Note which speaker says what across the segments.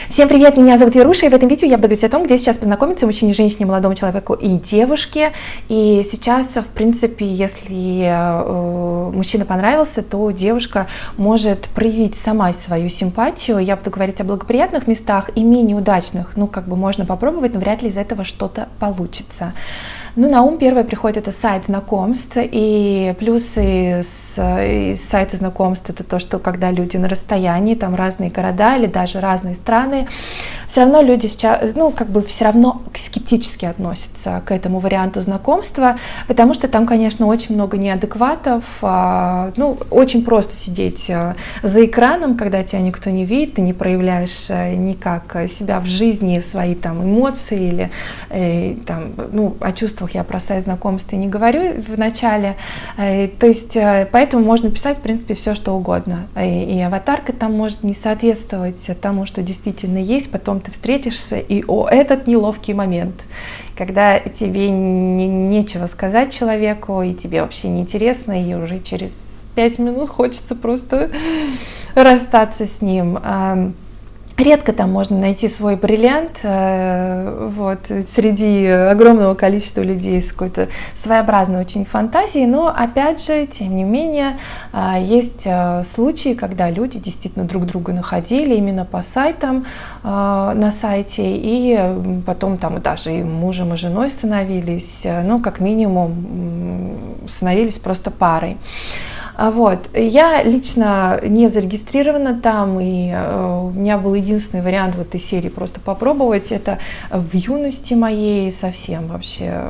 Speaker 1: Всем привет, меня зовут Веруша, и в этом видео я буду говорить о том, где сейчас познакомиться мужчине, женщине, молодому человеку и девушке. И сейчас, в принципе, если мужчина понравился, то девушка может проявить сама свою симпатию. Я буду говорить о благоприятных местах и менее удачных. Ну, как бы можно попробовать, но вряд ли из этого что-то получится. Ну, на ум первое приходит это сайт знакомств, и плюсы из сайта знакомств это то, что когда люди на расстоянии, там разные города или даже разные страны, все равно люди сейчас, ну, как бы все равно скептически относятся к этому варианту знакомства, потому что там, конечно, очень много неадекватов, ну, очень просто сидеть за экраном, когда тебя никто не видит, ты не проявляешь никак себя в жизни, свои там эмоции или там, ну, о чувствах я про сайт знакомств не говорю в начале, то есть поэтому можно писать, в принципе, все что угодно, и аватарка там может не соответствовать тому, что действительно есть, потом ты встретишься, и этот неловкий момент, когда тебе нечего сказать человеку, и тебе вообще неинтересно, и уже через 5 минут хочется просто расстаться с ним. Редко там можно найти свой бриллиант, вот, среди огромного количества людей с какой-то своеобразной очень фантазией, но опять же, тем не менее, есть случаи, когда люди действительно друг друга находили именно по сайтам, на сайте, и потом там даже и мужем, и женой становились, ну, как минимум, становились просто парой. Вот. Я лично не зарегистрирована там, и у меня был единственный вариант в этой серии просто попробовать. Это в юности моей совсем вообще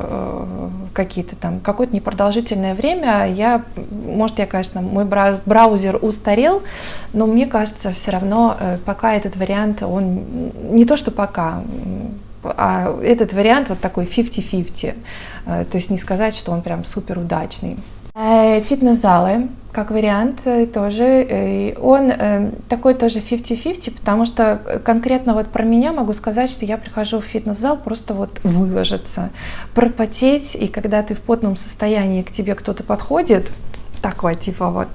Speaker 1: какие-то там, какое-то непродолжительное время. Может, конечно, мой браузер устарел, но мне кажется, все равно пока этот вариант, он не то, что пока, а этот вариант вот такой 50-50. То есть не сказать, что он прям супер удачный. Фитнес-залы, как вариант, тоже, он такой тоже 50-50, потому что конкретно вот про меня могу сказать, что я прихожу в фитнес-зал просто вот выложиться, пропотеть, и когда ты в потном состоянии, к тебе кто-то подходит, такой типа вот,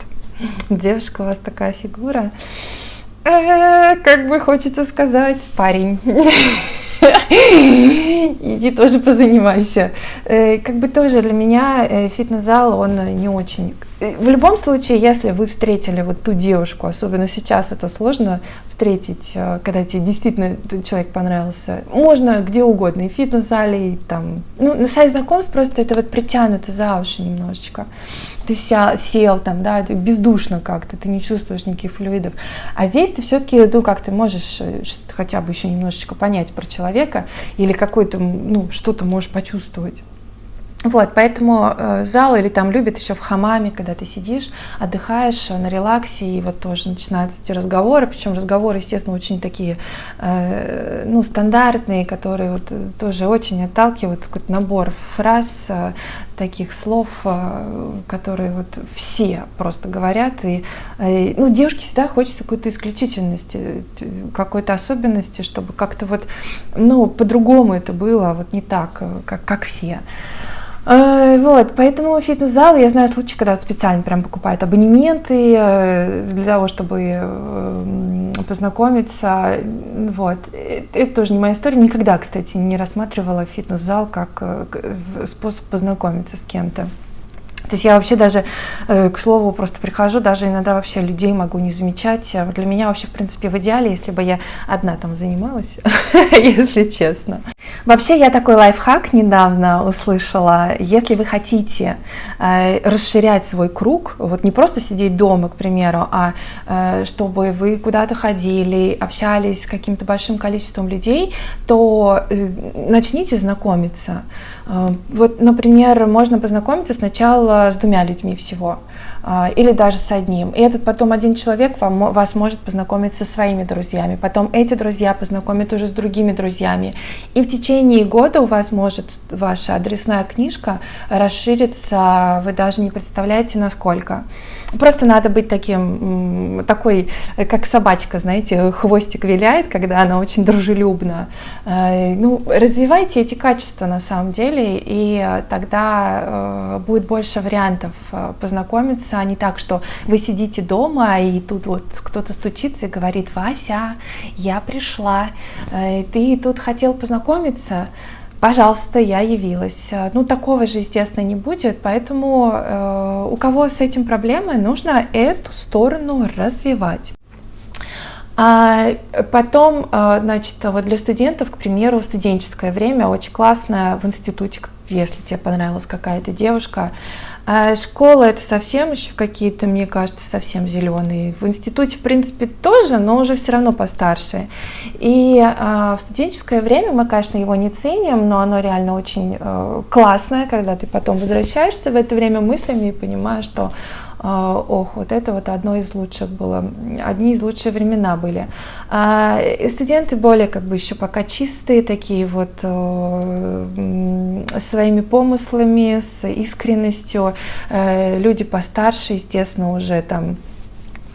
Speaker 1: девушка, у вас такая фигура, как бы хочется сказать, парень, иди тоже позанимайся. Как бы тоже для меня фитнес-зал, он не очень. В любом случае, если вы встретили вот ту девушку, особенно сейчас это сложно встретить, когда тебе действительно человек понравился, можно где угодно, и в фитнес-зале, и там, ну, на сайт знакомств просто это вот притянуто за уши немножечко. Ты сел там, да, ты бездушно как-то, ты не чувствуешь никаких флюидов. А здесь ты все-таки, ну, как ты можешь хотя бы еще немножечко понять про человека или какой-то, ну, что-то можешь почувствовать. Вот, поэтому зал или там любят еще в хамаме, когда ты сидишь, отдыхаешь на релаксе, и вот тоже начинаются эти разговоры, причем разговоры, естественно, очень такие, ну, стандартные, которые вот тоже очень отталкивают, какой-то набор фраз, таких слов, которые вот все просто говорят, и, ну, девушке всегда хочется какой-то исключительности, какой-то особенности, чтобы как-то вот, ну, по-другому это было, вот не так, как все. Вот, поэтому фитнес-зал, я знаю случаи, когда специально прям покупают абонементы для того, чтобы познакомиться. Вот. Это тоже не моя история. Никогда, кстати, не рассматривала фитнес-зал как способ познакомиться с кем-то. То есть я вообще даже, к слову, просто прихожу, даже иногда вообще людей могу не замечать. Для меня вообще, в принципе, в идеале, если бы я одна там занималась, если честно. Вообще, я такой лайфхак недавно услышала. Если вы хотите расширять свой круг, вот не просто сидеть дома, к примеру, а чтобы вы куда-то ходили, общались с каким-то большим количеством людей, то начните знакомиться. Вот, например, можно познакомиться сначала с 2 людьми всего, или даже с одним. И этот потом один человек вас может познакомить со своими друзьями. Потом эти друзья познакомят уже с другими друзьями. И в течение года у вас может ваша адресная книжка расшириться, вы даже не представляете, насколько. Просто надо быть такой, как собачка, знаете, хвостик виляет, когда она очень дружелюбна. Ну, развивайте эти качества на самом деле, и тогда будет больше вариантов познакомиться, а не так, что вы сидите дома, и тут вот кто-то стучится и говорит: «Вася, я пришла, ты тут хотел познакомиться? Пожалуйста, я явилась». Ну, такого же, естественно, не будет, поэтому у кого с этим проблемы, нужно эту сторону развивать. А потом, значит, вот для студентов, к примеру, студенческое время очень классное в институте, если тебе понравилась какая-то девушка. А школа — это совсем еще какие-то, мне кажется, совсем зеленые. В институте, в принципе, тоже, но уже все равно постарше. И в студенческое время мы, конечно, его не ценим, но оно реально очень классное, когда ты потом возвращаешься в это время мыслями и понимаешь, что ох, вот это вот одно из лучших было, одни из лучших времена были. Студенты более как бы еще пока чистые, такие вот своими помыслами, с искренностью. Люди постарше, естественно, уже там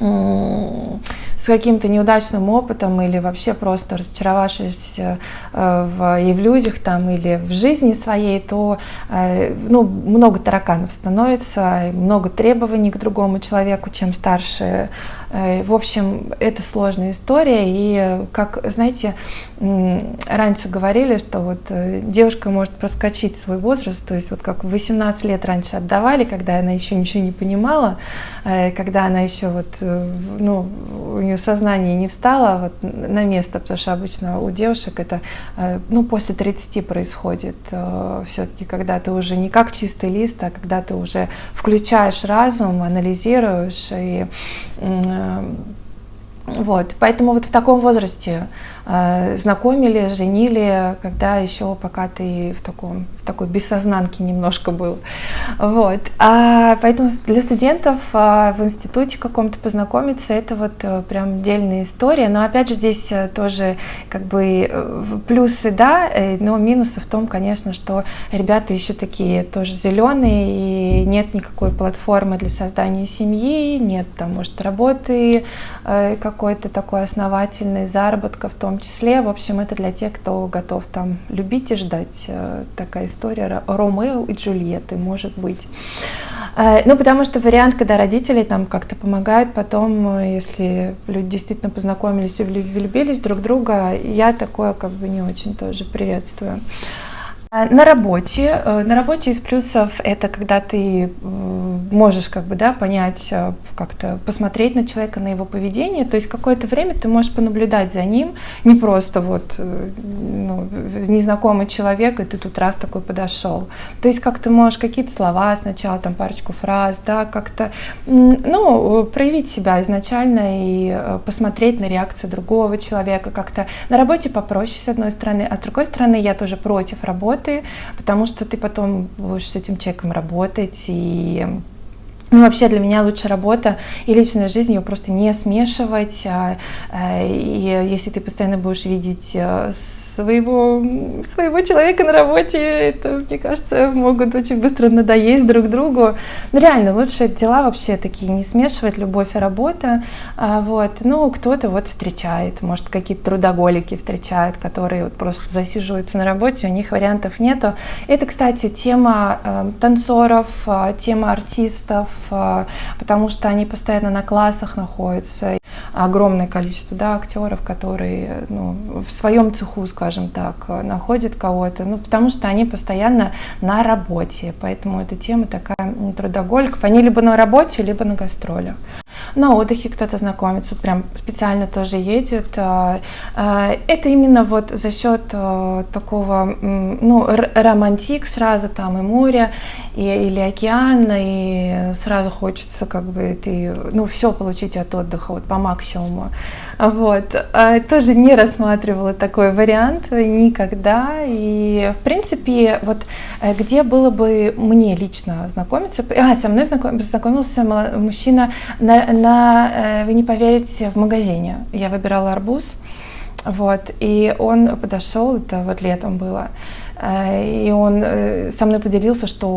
Speaker 1: с каким-то неудачным опытом или вообще просто разочаровавшись и в людях там, или в жизни своей, то ну, много тараканов становится, много требований к другому человеку, чем старше. В общем, это сложная история, и, как, знаете, раньше говорили, что вот девушка может проскочить свой возраст, то есть вот как в 18 лет раньше отдавали, когда она еще ничего не понимала, когда она еще вот, ну, у нее сознание не встало вот на место, потому что обычно у девушек это, ну, после 30 происходит, все-таки, когда ты уже не как чистый лист, а когда ты уже включаешь разум, анализируешь и вот, поэтому вот в таком возрасте знакомили, женили, когда еще пока ты в такой бессознанке немножко был. Вот. Поэтому для студентов в институте каком-то познакомиться — это вот прям отдельная история. Но опять же здесь тоже как бы плюсы, да, но минусы в том, конечно, что ребята еще такие тоже зеленые, и нет никакой платформы для создания семьи, нет там, может, работы какой-то такой основательной, заработка в том числе. В общем, это для тех, кто готов там любить и ждать. Такая история Ромео и Джульетты, может быть. Ну, потому что вариант, когда родители там как-то помогают потом, если люди действительно познакомились и влюбились друг в друга, я такое как бы не очень тоже приветствую. На работе из плюсов это когда ты можешь как бы, да, понять, как-то посмотреть на человека, на его поведение, то есть какое-то время ты можешь понаблюдать за ним, не просто вот ну, незнакомый человек, и ты тут раз такой подошел. То есть как ты можешь какие-то слова сначала, там парочку фраз, да, как-то, ну, проявить себя изначально и посмотреть на реакцию другого человека, как-то на работе попроще с одной стороны, а с другой стороны я тоже против работы, потому что ты потом будешь с этим человеком работать, и ну, вообще для меня лучше работа и личная жизнь, ее просто не смешивать. И если ты постоянно будешь видеть своего человека на работе, это, мне кажется, могут очень быстро надоесть друг другу. Ну, реально, лучше дела вообще такие не смешивать, любовь и работа. Вот. Ну, кто-то вот встречает, может, какие-то трудоголики встречают, которые вот просто засиживаются на работе, у них вариантов нету. Это, кстати, тема танцоров, тема артистов, потому что они постоянно на классах находятся. Огромное количество, да, актеров, которые, ну, в своем цеху, скажем так, находят кого-то, ну, потому что они постоянно на работе. Поэтому эта тема такая трудоголиков. Они либо на работе, либо на гастролях. На отдыхе кто-то знакомится, прям специально тоже едет. Это именно вот за счет такого, ну, романтик сразу, там и море, или океан, и сразу хочется как бы ты, ну, все получить от отдыха вот по максимуму. Вот. Тоже не рассматривала такой вариант никогда. И, в принципе, вот где было бы мне лично знакомиться... со мной знакомился мужчина вы не поверите, в магазине. Я выбирала арбуз. Вот, и он подошел, это вот летом было, и он со мной поделился, что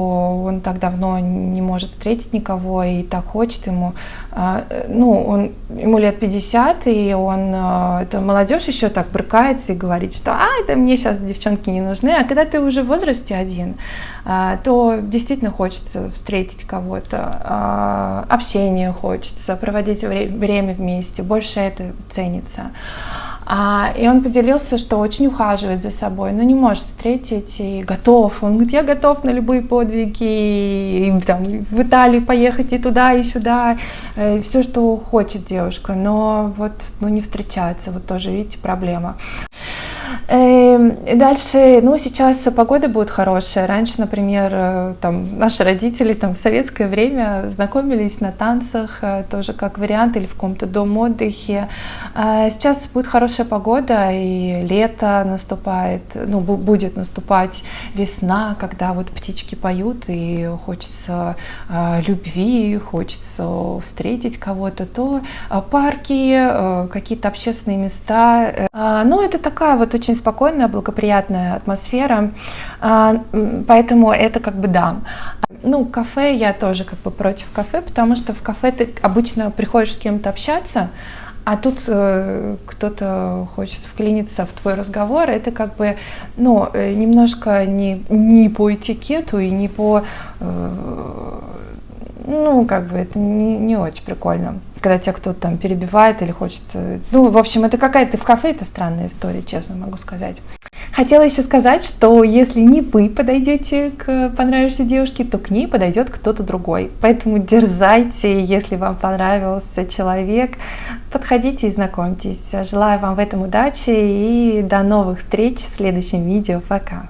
Speaker 1: он так давно не может встретить никого и так хочет ему. Ну, ему лет 50, и он, это молодежь еще так брыкается и говорит, что это мне сейчас девчонки не нужны. А когда ты уже в возрасте один, то действительно хочется встретить кого-то, общение хочется, проводить время вместе, больше это ценится. И он поделился, что очень ухаживает за собой, но не может встретить и готов. Он говорит, я готов на любые подвиги, и, там, в Италию поехать и туда, и сюда, все, что хочет девушка, но вот не встречается, вот тоже, видите, проблема. Дальше, сейчас погода будет хорошая. Раньше, например, там, наши родители там, в советское время знакомились на танцах, тоже как вариант, или в каком-то дом-отдыхе. Сейчас будет хорошая погода, и лето наступает, будет наступать весна, когда вот птички поют, и хочется любви, хочется встретить кого-то, то парки, какие-то общественные места. Это такая вот очень спокойная, благоприятная атмосфера, поэтому это как бы да. Кафе, я тоже как бы против кафе, потому что в кафе ты обычно приходишь с кем-то общаться, а тут кто-то хочет вклиниться в твой разговор, это как бы, немножко не по этикету и не по, как бы это не очень прикольно. Когда тебя кто-то там перебивает или хочет... в общем, это какая-то в кафе, это странная история, честно могу сказать. Хотела еще сказать, что если не вы подойдете к понравившейся девушке, то к ней подойдет кто-то другой. Поэтому дерзайте, если вам понравился человек, подходите и знакомьтесь. Желаю вам в этом удачи и до новых встреч в следующем видео. Пока!